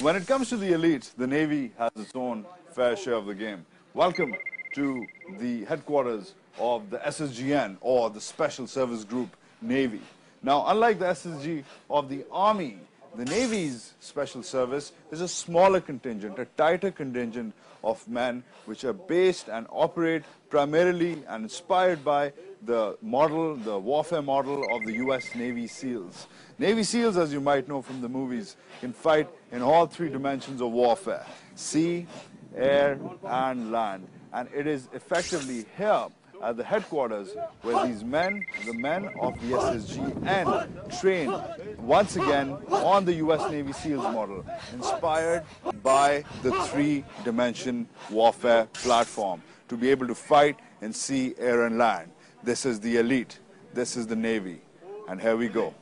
When it comes to the elite, the Navy has its own fair share of the game. Welcome to the headquarters of the SSGN, or the Special Service Group Navy. Now, unlike the SSG of the Army, the Navy's Special Service is a smaller contingent, a tighter contingent of men which are based and operate primarily and inspired by the warfare model of the US Navy SEALs. Navy SEALs, as you might know from the movies, can fight in all three dimensions of warfare: sea, air, and land. And it is effectively here at the headquarters where these men, the men of the SSGN, train once again on the US Navy SEALs model, inspired by the three-dimension warfare platform to be able to fight in sea, air, and land. This is the elite. This is the Navy. And here we go.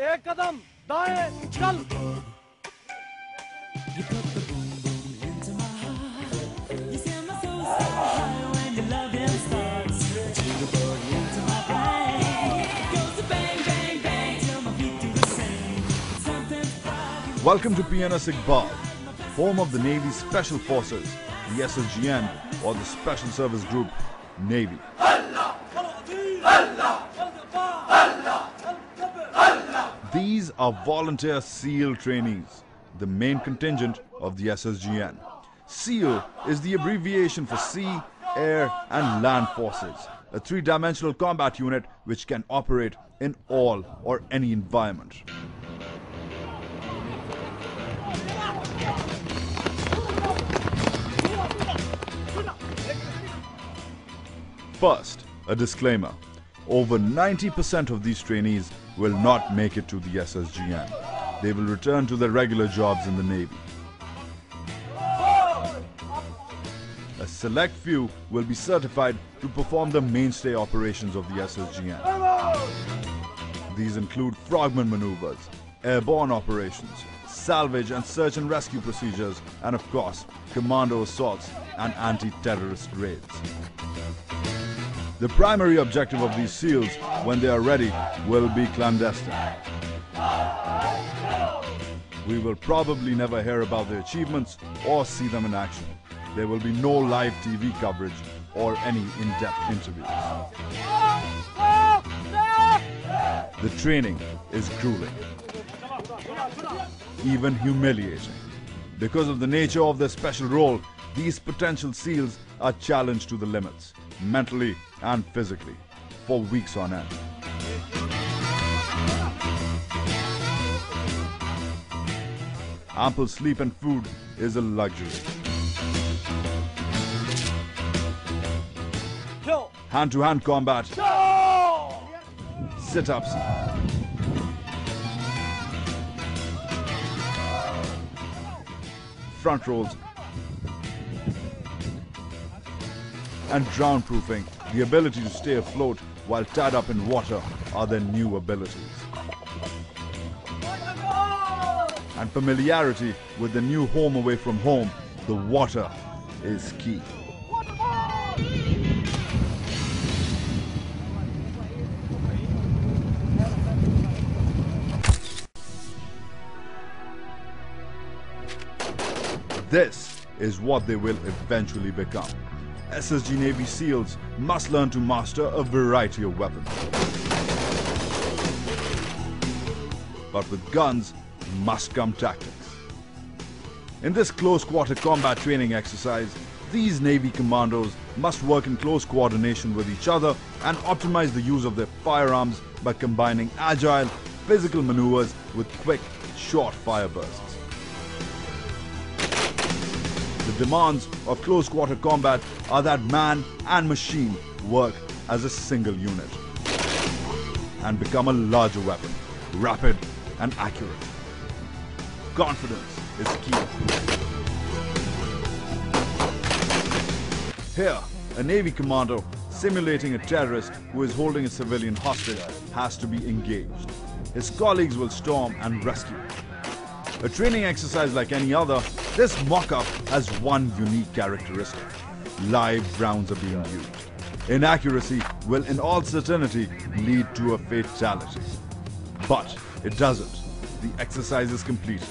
एक कदम दाएं चल Welcome to PNS Iqbal, home of the Navy's Special Forces, the SSGN, or the Special Service Group Navy. These are volunteer SEAL trainees, the main contingent of the SSGN. SEAL is the abbreviation for Sea, Air, and Land Forces, a three-dimensional combat unit which can operate in all or any environment. First, a disclaimer. Over 90% of these trainees will not make it to the SSGN. They will return to their regular jobs in the Navy. A select few will be certified to perform the mainstay operations of the SSGN. These include frogman maneuvers, airborne operations, salvage and search and rescue procedures, and of course, commando assaults and anti-terrorist raids. The primary objective of these SEALs, when they are ready, will be clandestine. We will probably never hear about their achievements or see them in action. There will be no live TV coverage or any in-depth interviews. The training is grueling, even humiliating. Because of the nature of their special role, these potential SEALs are challenged to the limits, mentally and physically, for weeks on end. Ample sleep and food is a luxury. Hand-to-hand combat, sit-ups, front rolls, and drown-proofing, the ability to stay afloat while tied up in water, are their new abilities. And familiarity with the new home away from home, the water, is key. This is what they will eventually become. SSG Navy SEALs must learn to master a variety of weapons. But with guns must come tactics. In this close-quarter combat training exercise, these Navy commandos must work in close coordination with each other and optimize the use of their firearms by combining agile, physical maneuvers with quick, short fire bursts. The demands of close-quarter combat are that man and machine work as a single unit and become a larger weapon, rapid and accurate. Confidence is key. Here, a Navy commando simulating a terrorist who is holding a civilian hostage has to be engaged. His colleagues will storm and rescue. A training exercise like any other, this mock-up has one unique characteristic. Live rounds are being used. Inaccuracy will in all certainty lead to a fatality. But it doesn't. The exercise is completed.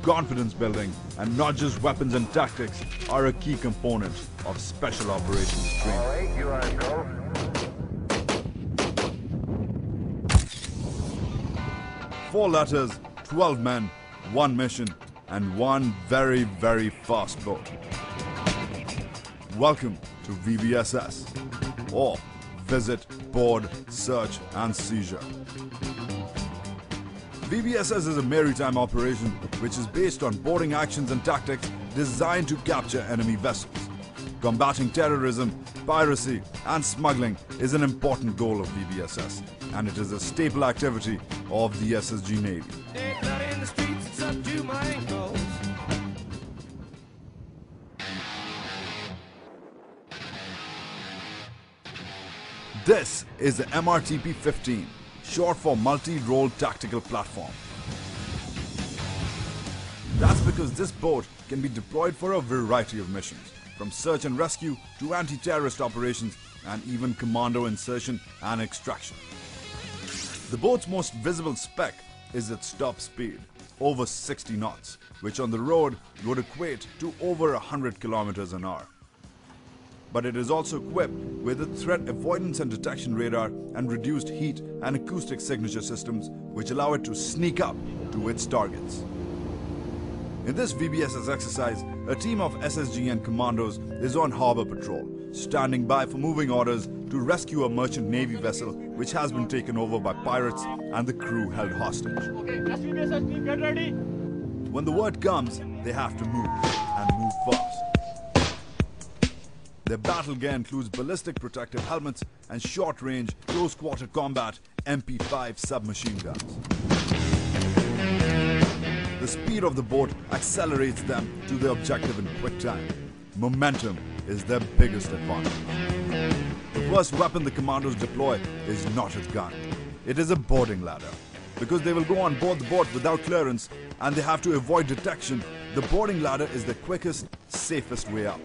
Confidence building and not just weapons and tactics are a key component of special operations training. All right, you are go. 4 letters, 12 men, 1 mission, and 1 very, very fast boat. Welcome to VBSS, or Visit, Board, Search and Seizure. VBSS is a maritime operation which is based on boarding actions and tactics designed to capture enemy vessels. Combating terrorism, piracy and smuggling is an important goal of VBSS, and it is a staple activity of the SSG Navy. This is the MRTP-15, short for Multi-Role Tactical Platform. That's because this boat can be deployed for a variety of missions, from search and rescue to anti-terrorist operations and even commando insertion and extraction. The boat's most visible spec is its top speed, over 60 knots, which on the road would equate to over 100 kilometers an hour. But it is also equipped with a threat avoidance and detection radar and reduced heat and acoustic signature systems which allow it to sneak up to its targets. In this VBSS exercise, a team of SSGN commandos is on harbor patrol, standing by for moving orders to rescue a merchant navy vessel which has been taken over by pirates and the crew held hostage. Okay, SSG team, get ready. When the word comes, they have to move, and move fast. Their battle gear includes ballistic protective helmets and short-range, close-quarter combat MP5 submachine guns. The speed of the boat accelerates them to their objective in quick time. Momentum is their biggest advantage. The first weapon the commandos deploy is not a gun. It is a boarding ladder. Because they will go on board the boat without clearance and they have to avoid detection, the boarding ladder is the quickest, safest way up.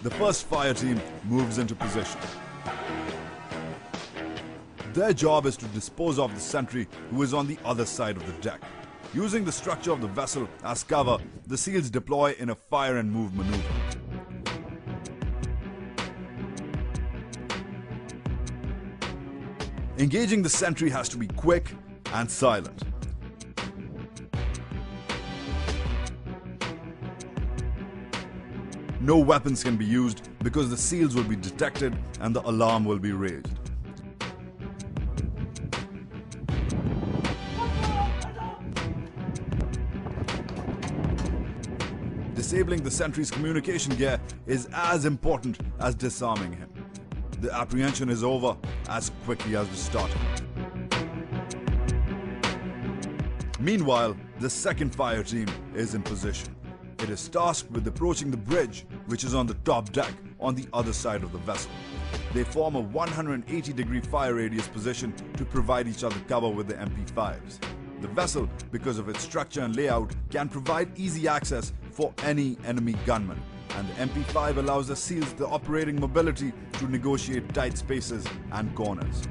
The first fire team moves into position. Their job is to dispose of the sentry who is on the other side of the deck. Using the structure of the vessel as cover, the SEALs deploy in a fire and move maneuver. Engaging the sentry has to be quick and silent. No weapons can be used because the SEALs will be detected and the alarm will be raised. Disabling the sentry's communication gear is as important as disarming him. The apprehension is over as quickly as we started. Meanwhile, the second fire team is in position. It is tasked with approaching the bridge, which is on the top deck on the other side of the vessel. They form a 180-degree fire radius position to provide each other cover with the MP5s. The vessel, because of its structure and layout, can provide easy access for any enemy gunman, and the MP5 allows the SEALs the operating mobility to negotiate tight spaces and corners.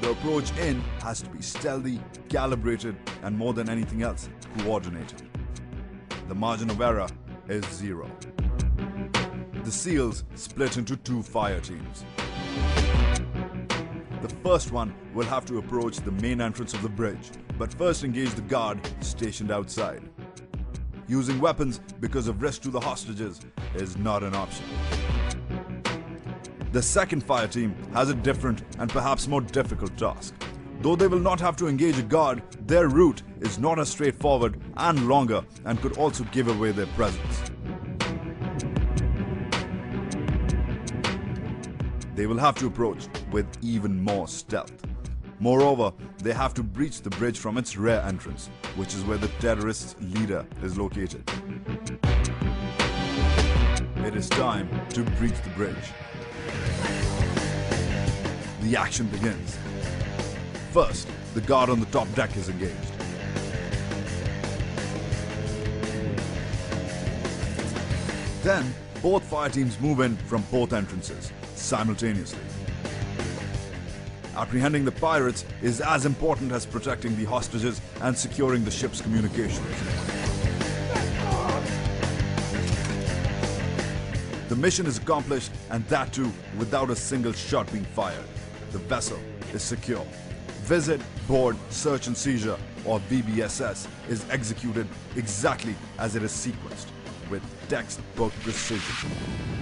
The approach in has to be stealthy, calibrated, and more than anything else, coordinated. The margin of error is 0. The SEALs split into 2 fire teams. The first one will have to approach the main entrance of the bridge, but first engage the guard stationed outside. Using weapons because of risk to the hostages is not an option. The second fire team has a different and perhaps more difficult task. Though they will not have to engage a guard, their route is not as straightforward and longer and could also give away their presence. They will have to approach with even more stealth. Moreover, they have to breach the bridge from its rear entrance, which is where the terrorist's leader is located. It is time to breach the bridge. The action begins. First, the guard on the top deck is engaged. Then, both fire teams move in from both entrances simultaneously. Apprehending the pirates is as important as protecting the hostages and securing the ship's communications. The mission is accomplished, and that too without a single shot being fired. The vessel is secure. Visit, board, search and seizure, or VBSS, is executed exactly as it is sequenced, with textbook precision.